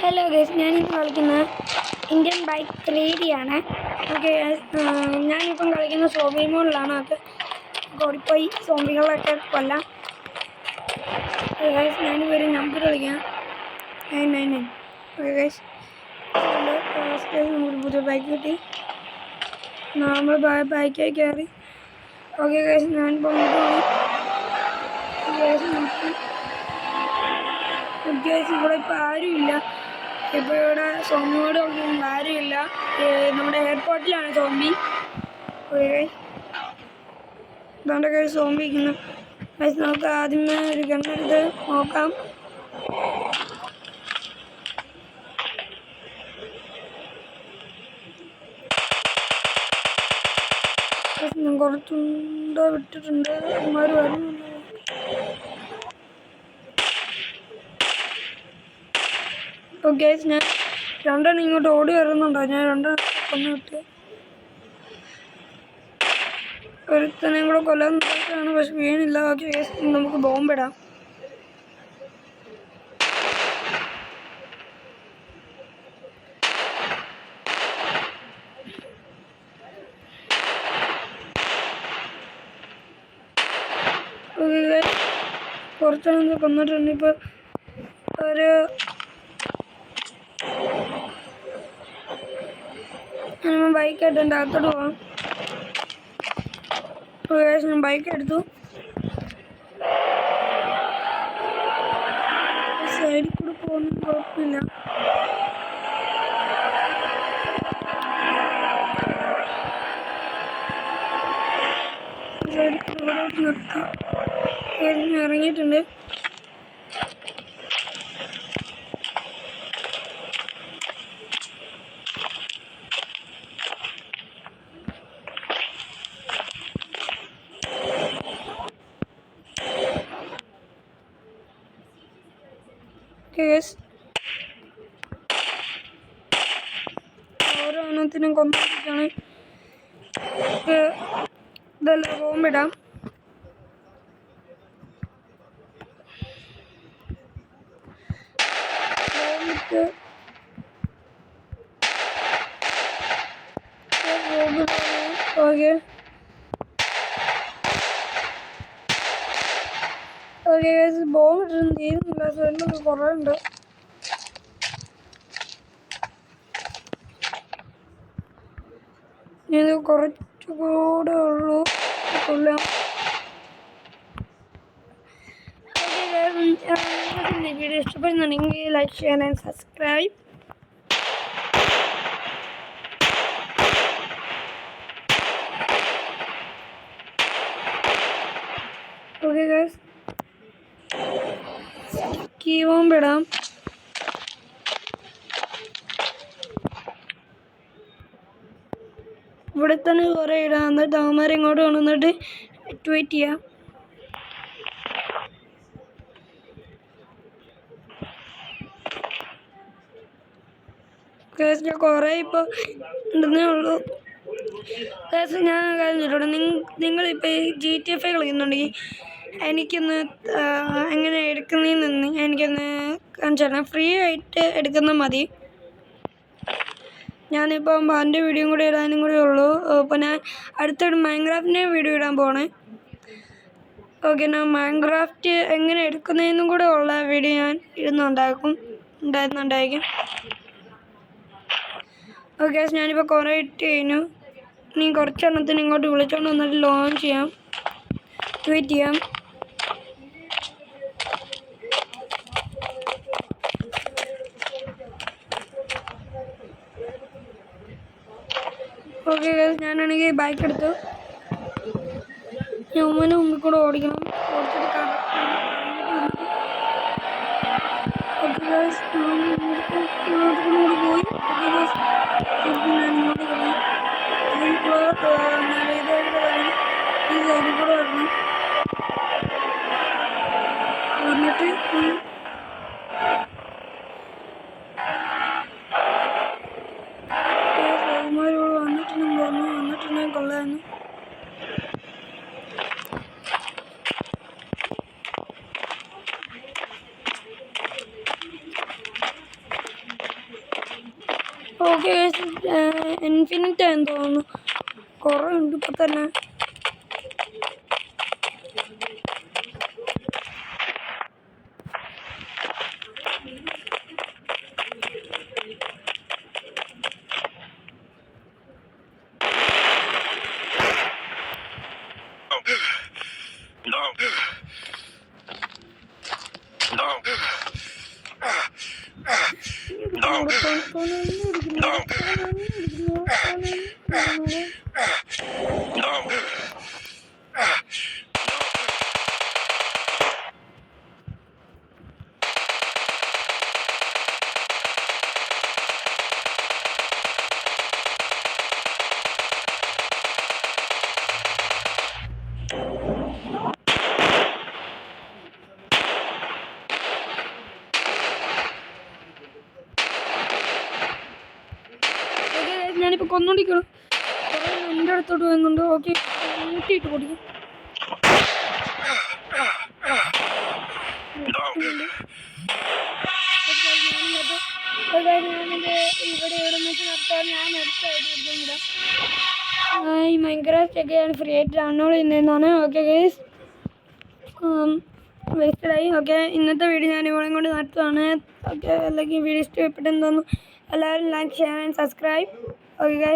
Hello guys, ഞാനിപ്പോൾ കളിക്കുന്ന Indian bike 3D ആണ്. ഓക്കെ, ഞാനിപ്പം കളിക്കുന്ന സോംബി മോഡിലാണ്. അത് ഓടിപ്പോയി സോംബികളൊക്കെ കൊല്ലാം. ഗൈസ്, ഞാനിപ്പോൾ ഒരു നമ്പർ കളിക്കാം, 999. ഓക്കെ ഗൈസ്, നമുക്ക് പുതിയ ബൈക്ക് കിട്ടി. നമ്മൾ ബൈക്കായി കയറി. ഓക്കെ ഗൈസ്, ഞാനിപ്പോൾ ഇവിടെ ഇപ്പോൾ ആരുമില്ല. ഇപ്പോൾ ഇവിടെ സോംബിയോട് ആരുമില്ല. നമ്മുടെ എയർപോർട്ടിലാണ് സോംബി. അതുകൊണ്ട് കഴിച്ച് സോംബി ഇരിക്കുന്നു. നമുക്ക് ആദ്യമേ ഒരു ഗണ്ണെടുത്ത് നോക്കാം. ഞാൻ കുറച്ചുണ്ടോ വിട്ടിട്ടുണ്ട്. അവന്മാർ വരുന്നുണ്ട്. ഓക്കെ, ഞാൻ രണ്ടെണ്ണം ഇങ്ങോട്ട് ഓടി വരുന്നുണ്ടോ? ഞാൻ രണ്ടെണ്ണം കൊന്നിട്ട് ഒരുത്തനെയും കൂടെ കൊല്ലാൻ നോക്കുകയാണ്, പക്ഷെ വീണില്ല. ഓക്കെ, നമുക്ക് ബോംബിടാം. കുറച്ചെണ്ണം കൊന്നിട്ടുണ്ട്. ഇപ്പോൾ ഒരു ബൈക്കായിട്ടുണ്ട്. അകത്തോട്ട് പോകാം. ഞാൻ ബൈക്ക് എടുത്തു. സൈഡിൽ കൂടെ പോകുന്ന കുഴപ്പമില്ല. സൈഡിൽ കൂടെ നിർത്തി ഇറങ്ങിയിട്ടുണ്ട്. ഓരോ എണ്ണത്തിനും കൊന്നിട്ടാണ്. ഇതെല്ലാം ബോംബിടാം. ബോംബിട്ട് ഓക്കെ ഓക്കെ ബോംബിട്ടൊന്നും തീരുന്നില്ല. സൈഡിലൊക്കെ കുറേ ഉണ്ട്. ഇത് കുറച്ചുകൂടെ ഉള്ളൂ കൊല്ലാം. വീഡിയോ ഇഷ്ടപ്പെടുന്നുണ്ടെങ്കിൽ ലൈക്ക് ചെയ്യാൻ ആൻഡ് സബ്സ്ക്രൈബ്. ഓക്കെ ഗൈസ്, കീ ബോംബിടാം. ഇവിടെ തന്നെ കുറേ ഇടാം. എന്നിട്ട് അവന്മാരെ ഇങ്ങോട്ട് കൊണ്ടുവന്നിട്ട് ട്വീറ്റ് ചെയ്യാം. ഞാൻ കുറേ ഇപ്പോൾ ഉണ്ടെന്നേ ഉള്ളൂ. ഞാൻ കഴിഞ്ഞിട്ടുണ്ട്. നിങ്ങളിപ്പോൾ GTA 5 കളിക്കുന്നുണ്ടെങ്കിൽ എനിക്കൊന്ന് എങ്ങനെ എടുക്കുന്നതെന്ന് എനിക്കൊന്ന് കാണിച്ചു തരണം. ഫ്രീ ആയിട്ട് എടുക്കുന്ന മതി. ഞാനിപ്പം എൻ്റെ വീഡിയോ കൂടി ഇടാനും കൂടി ഉള്ളൂ. അപ്പോൾ ഞാൻ അടുത്തൊരു മൈൻക്രാഫ്റ്റിൻ്റെ വീഡിയോ ഇടാൻ പോകണേ. ഓക്കെ, ഞാൻ മൈൻക്രാഫ്റ്റ് എങ്ങനെ എടുക്കുന്നതെന്നും കൂടെ ഉള്ള വീഡിയോ ഞാൻ ഉണ്ടായിരുന്നുണ്ടായിരിക്കും. ഓക്കെ, ഞാനിപ്പോൾ കുറേ ഇട്ട് കഴിഞ്ഞു. ഇനി കുറച്ചെണ്ണത്തിന് ഇങ്ങോട്ട് വിളിച്ചോണ്ട് വന്നിട്ട് ലോഞ്ച് ചെയ്യാം, ട്വീറ്റ് ചെയ്യാം. ഓക്കെ, ഞാനാണെങ്കിൽ ബൈക്ക് എടുത്തു. ഉമ്മന് മുമ്പിൽ കൂടെ ഓടിക്കണം. ഓടിച്ചിട്ട് പോയി. ഞാനിങ്ങോട്ട് കളയാം. ഈ സൈഡിൽ കൂടെ വരണം. വന്നിട്ട് സൗമാരോട് വന്നിട്ടുണ്ടെന്ന് തോന്നുന്നു. വന്നിട്ടുണ്ടെങ്കിൽ കൊള്ളായിരുന്നു. ഓക്കെ ഇൻഫിനിറ്റ് ആയെന്ന് തോന്നുന്നു. കുറേ ഉണ്ട് ഇപ്പം തന്നെ. ഞാനിപ്പോൾ കൊന്നുകൊണ്ടിരിക്കണം. കുറേ എൻ്റെ അടുത്തോട്ട് വരുന്നുണ്ട്. ഓക്കെ ഊട്ടിയിട്ട് കൊടുക്കും. ഞാനെൻ്റെ ഇവിടെ എവിടെ വെച്ച് നടത്താൻ ഞാൻ അടുത്തായിട്ട് ഈ മൈൻക്രാഫ്റ്റ് ഞാൻ ഫ്രീ ആയിട്ട് ഡൗൺലോഡ് ചെയ്യുന്നതാണ്. ഓക്കെ ഗൈസ് വേസ്റ്റഡായി. ഓക്കെ ഇന്നത്തെ വീഡിയോ ഞാൻ ഇവിടെ കൊണ്ട് നടത്തുകയാണ്. ഓക്കെ അല്ലെങ്കിൽ വീഡിയോ ഇഷ്ടപ്പെട്ടെന്ന് തോന്നുന്നു. എല്ലാവരും like share and subscribe. Okay guys.